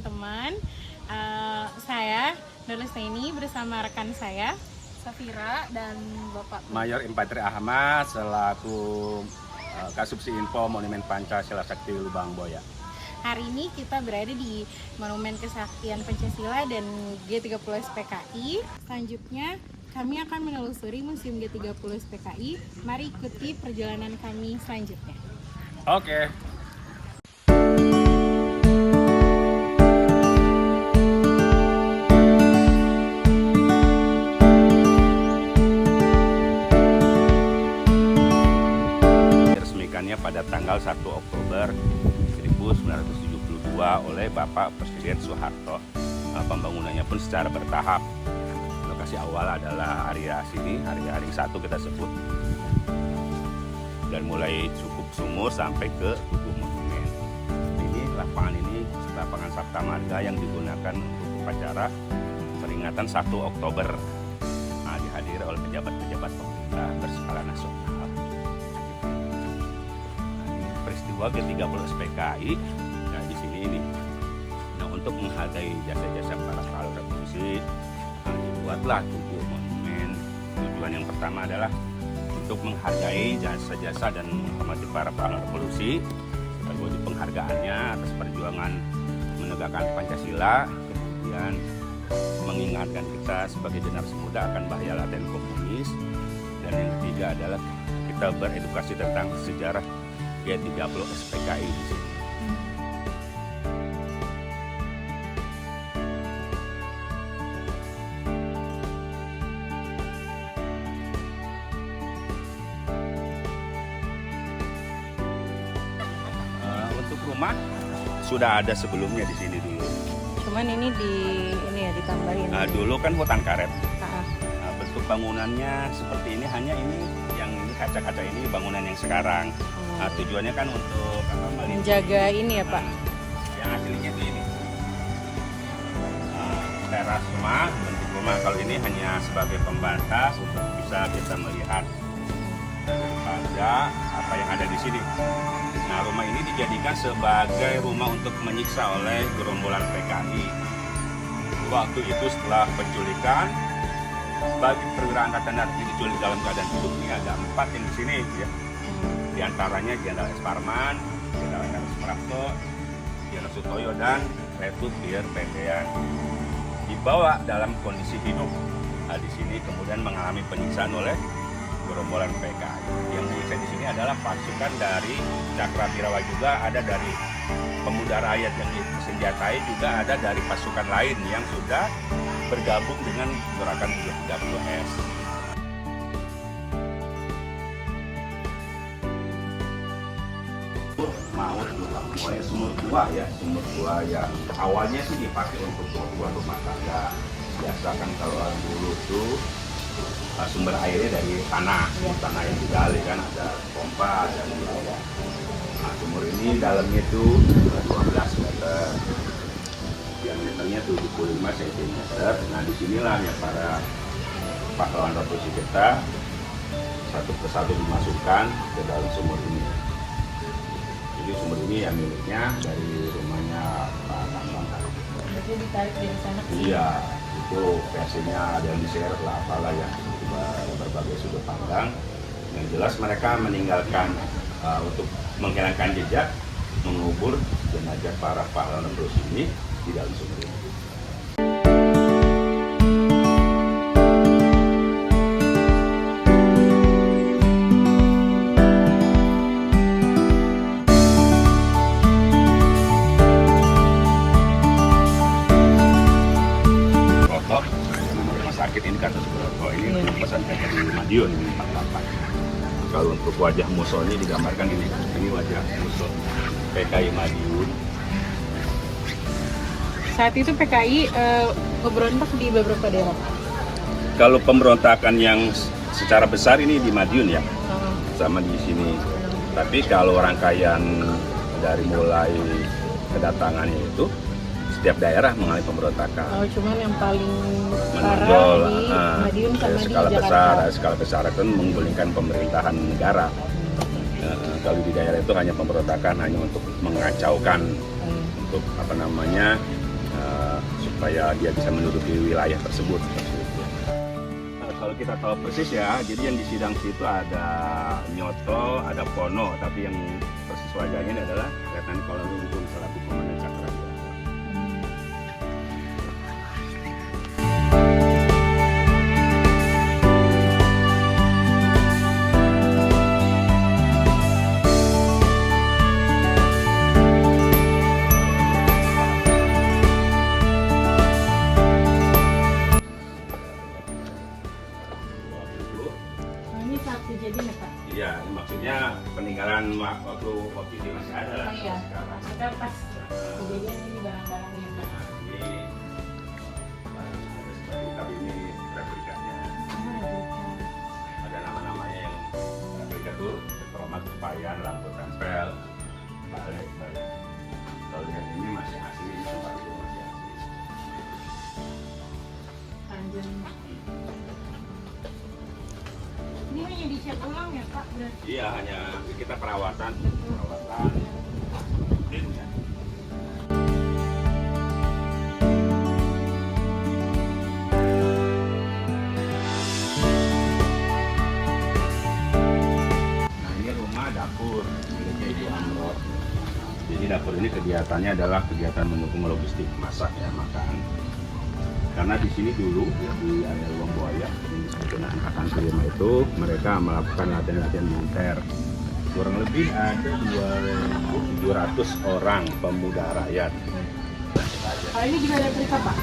teman-teman. Saya Nurlistaini bersama rekan saya Safira dan Bapak Mayor Infantri Ahmad selaku Kasubsi Info Monumen Pancasila Sakti Lubang Boya. Hari ini kita berada di Monumen Kesaktian Pancasila dan G30 SPKI. Selanjutnya kami akan menelusuri Museum G30 SPKI. Mari ikuti perjalanan kami selanjutnya. Oke. Diresmikannya pada tanggal 1 Oktober 1972 oleh Bapak Presiden Soeharto. Pembangunannya pun secara bertahap. Lokasi awal adalah area sini, area ring 1 kita sebut. Dan mulai cukup sumur sampai ke tubuh monumen. Ini lapangan Sabta Marga yang digunakan untuk upacara peringatan 1 Oktober. Dihadiri oleh pejabat-pejabat pemerintah berskala nasional. Ini peristiwa G30 SPKI. Nah, di sini ini. Nah, untuk menghargai jasa-jasa para pahlawan revolusi, dibuatlah tubuh monumen. Tujuan yang pertama adalah untuk menghargai jasa-jasa dan menghormati para pahlawan revolusi, sebagai penghargaannya atas perjuangan menegakkan Pancasila, kemudian mengingatkan kita sebagai generasi muda akan bahaya laten komunis, dan yang ketiga adalah kita beredukasi tentang sejarah G30 SPKI di sini. Untuk rumah sudah ada sebelumnya di sini dulu. Cuman ini ditambahin. Dulu kan hutan karet. Ah. Bentuk bangunannya seperti ini, hanya ini yang ini kaca-kaca ini bangunan yang sekarang. Tujuannya kan untuk menjaga ini ya Pak. Yang aslinya itu ini teras rumah, bentuk rumah. Kalau ini hanya sebagai pembatas untuk bisa kita melihat daripada apa yang ada di sini. Nah, rumah ini dijadikan sebagai rumah untuk menyiksa oleh gerombolan PKI. Waktu itu setelah penculikan, bagi perwira angkatan darat ini diculik dalam keadaan hidup. Ini ada 4 yang di sini, ya. Di antaranya Jenderal S. Parman, Jenderal R. Suprapto, Jenderal Sutoyo, dan Rekrut Pierre Pendean. Dibawa dalam kondisi hidup. Nah, di sini kemudian mengalami penyiksaan oleh gerombolan PKI. Yang menyiksa di sini adalah pasukan dari Cakrabirawa, juga ada dari pemuda rakyat yang disenjatai, juga ada dari pasukan lain yang sudah bergabung dengan gerakan G30S. Maut oleh sumur tua yang awalnya sih dipakai untuk kebutuhan rumah tangga. Biasa kan kalau orang dulu tuh sumber airnya dari tanah yang digali kan, ada pompa dan sumur ini dalamnya itu 12 meter, diameternya 75 cm. Nah, disinilah ya para pahlawan revolusi kita satu persatu dimasukkan ke dalam sumur ini. Jadi sumur ini ya miliknya dari rumahnya Pak Tambang. Itu ditarik dari sana. Iya, itu versinya ada yang di-share lah apalah ya, berbagai sudut pandang. Yang jelas mereka meninggalkan untuk menghilangkan jejak, mengubur jenazah para pahlawan revolusi ini di dalam sumur ini. Ini kan ini pesan dari Madiun ini 48. Kalau untuk wajah musuh ini digambarkan ini wajah musuh PKI Madiun. Saat itu PKI memberontak di beberapa daerah. Kalau pemberontakan yang secara besar ini di Madiun ya, sama di sini. Tapi kalau rangkaian dari mulai kedatangannya itu, setiap daerah mengalami pemberontakan. Cuman yang paling menonjol parah di Madiun sama skala di besar, Jakarta. skala besar itu menggulingkan pemerintahan negara. Kalau di daerah itu hanya pemberontakan hanya untuk mengacaukan, untuk supaya dia bisa menduduki wilayah tersebut. Kalau kita tahu persis ya, jadi yang di sidang situ ada Nyoto, ada Pono, tapi yang persis wajahnya ini adalah Letnan Kolonel Untung selaku Komandan Cakrabiasa. Ini saat kejadian ya Pak? Iya, maksudnya peninggalan waktu ini masih ada lah. Oh, iya. Sekarang. Maksudnya pas kejadian ini barang-barangnya Pak? Nah, ini ada seperti tapi ini replikanya. Ada nama-namanya yang replika tuh kromat kepayan, lampu tempel, balik. Kalau yang ini masih asli, ini tempat itu masih asli. Panjang. Ini hanya dicat ulang ya Pak? Berarti? Iya, hanya kita perawatan. Rutin ya. Nah, ini rumah dapur miliknya Ibu Amrot. Jadi dapur ini kegiatannya adalah kegiatan mendukung logistik masak ya, makan. Karena di sini dulu ya, di area Ruang Buaya yang disebut dengan Angkatan 5 itu mereka melakukan latihan-latihan militer. Kurang lebih ada 2.700 orang pemuda rakyat. Oh ini juga replika Pak?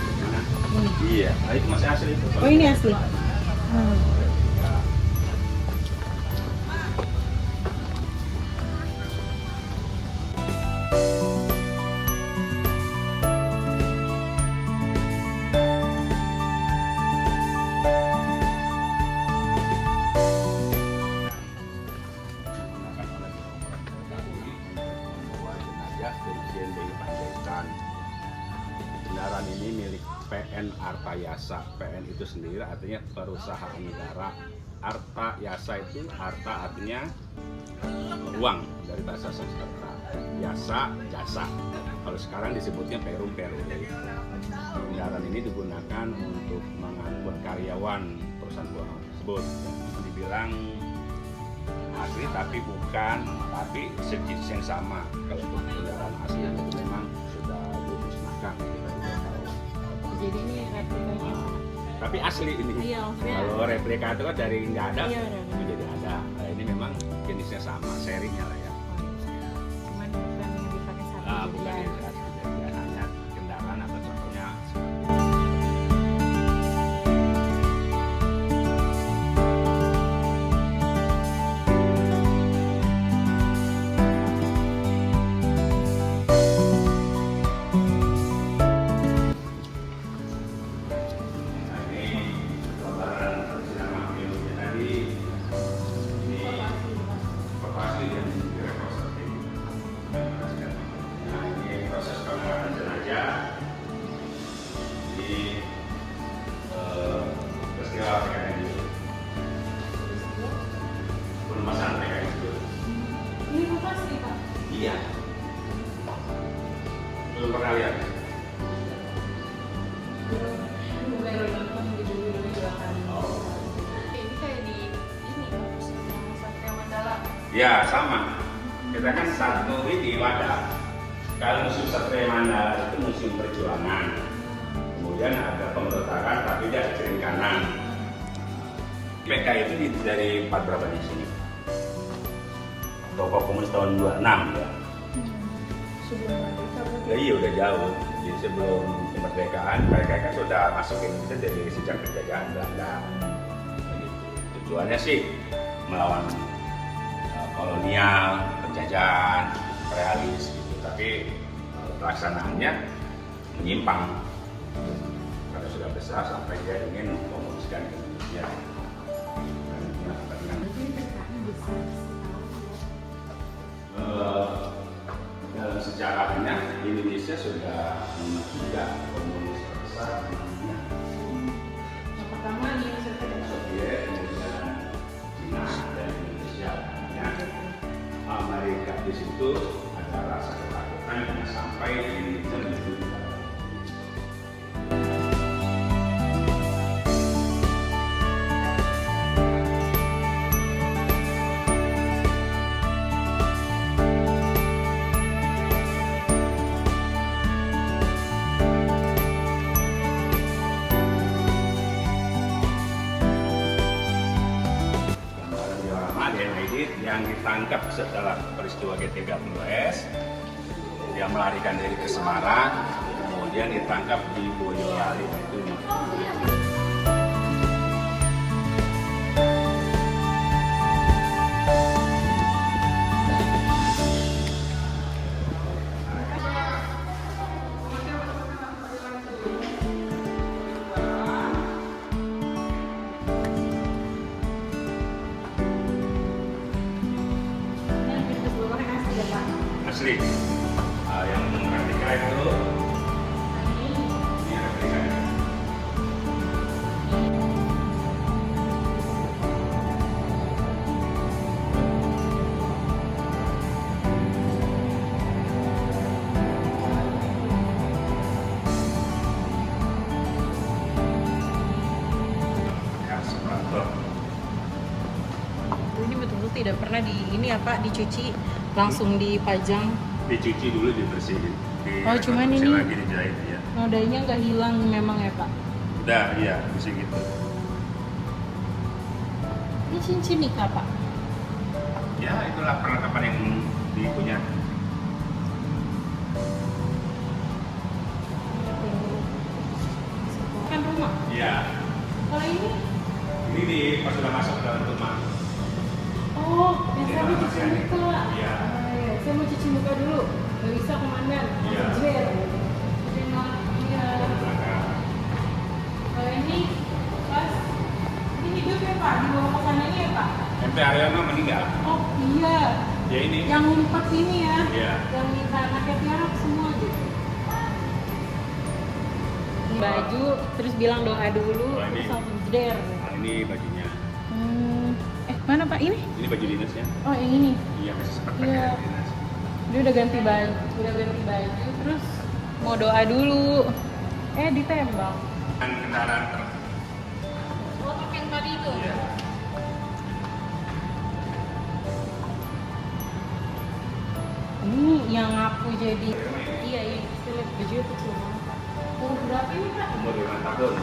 Ini. Iya, nah, itu masih asli itu. Oh ini asli? Kendaraan ini milik PN Arta Yasa. PN itu sendiri artinya perusahaan negara. Arta Yasa itu arta artinya uang dari bahasa Sanskerta. Yasa jasa. Kalau sekarang disebutnya Perum. Kendaraan ini digunakan untuk mengangkut karyawan perusahaan keuangan tersebut. Dibilang asli tapi bukan, tapi sejenis yang sama. Kalau untuk kendaraan asli itu memang sudah dimusnahkan, kita tidak tahu. Jadi ini replikanya Pak? Tapi asli ini. Iya, maksudnya. Kalau replika itu kan dari nggak ada Iya, benar. menjadi ada. Nah, ini memang jenisnya sama, serinya lah ya. Cuman bukan yang dipakai saat Bukan kejadian. yang kejadian, hanya kendaraan atau contohnya. Ini bukan asli Pak? Iya. Belum pernah lihat. Ini kayak di ini Satria Mandala. Ya sama. Kita kan satu ini wadah. Kalau museum Satria Mandala itu museum perjuangan. Kemudian ada pemberontakan tapi dia kiri kanan. PK itu dari 4 berapa di sini? Tokoh komunis tahun 26 ya. Sebelum merdeka berarti? Ya iya udah jauh. Jadi sebelum kemerdekaan mereka kan sudah masuk ke Indonesia dari sejak penjajahan Belanda. Begitu. Tujuannya sih melawan kolonial, penjajahan, realis gitu. Tapi pelaksanaannya menyimpang. Karena sudah besar sampai dia ingin memutuskan Indonesia. Dalam sejarahnya Indonesia sudah nomor 3 komunis terbesar di dunia. Yang pertama nih Soviet, kemudian Cina dan Indonesia. Ya. Amerika di situ ada rasa ketakutan karena sampai Indonesia menuju yang ditangkap setelah peristiwa G30S. Dia melarikan diri ke Semarang, kemudian ditangkap di Boyolali. Itu asli. Yang replika itu ini replika. Ini betul-betul tidak pernah dicuci, langsung dipajang. Dicuci dulu, dibersihin. Oh, cuman ini lagi dijahit ya. nodanya nggak hilang memang ya Pak? Udah, iya, bisa gitu. Ini cincin nikah Pak? Ya, itulah perlengkapan yang dipunya. Kan rumah? Iya. Kalau ini? Ini di pas sudah masuk ke dalam rumah. Oh, Ini biasa masih cuci ada. muka. Iya. Iya. Saya mau cuci muka dulu. Nggak bisa komandan. Iya. Jer. Iya. Kalau ini pas ini hidup ya Pak, dibawa ke sana ini ya Pak? MP Haryono meninggal. Oh iya. Ya ini. Yang ngumpet ini ya. Iya. Yang minta anaknya tiarap semua gitu. Baju, terus bilang doa dulu, Oh, ini. terus langsung jeder. Nah, ini bajunya. Mana Pak ini? Ini baju dinasnya. Oh yang ini. Iya, masih sempat Iya. pakai dinas. Dia udah ganti baju, terus mau doa dulu. Ditembak. Dan kendaraan truk. Oh, truk yang tadi itu. Iya. Ini yang aku jadi. Iya, saya lihat bajunya kecil banget Pak. Umur berapa ini Pak? Umur 5 tahun.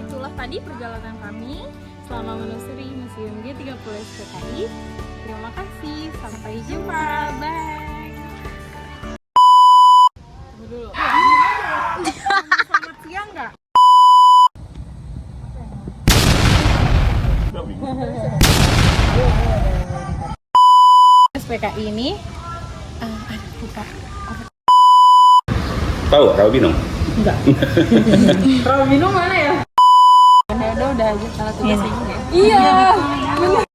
Itulah tadi perjalanan kami selama menelusuri Museum G30 SPKI. Terima kasih, sampai jumpa, bye. Tunggu dulu. Selamat siang nggak? SPKI ini, lupa. Tahu Raubino? Enggak. Robino mana ya? Udah aja salah tugas ini. Iya.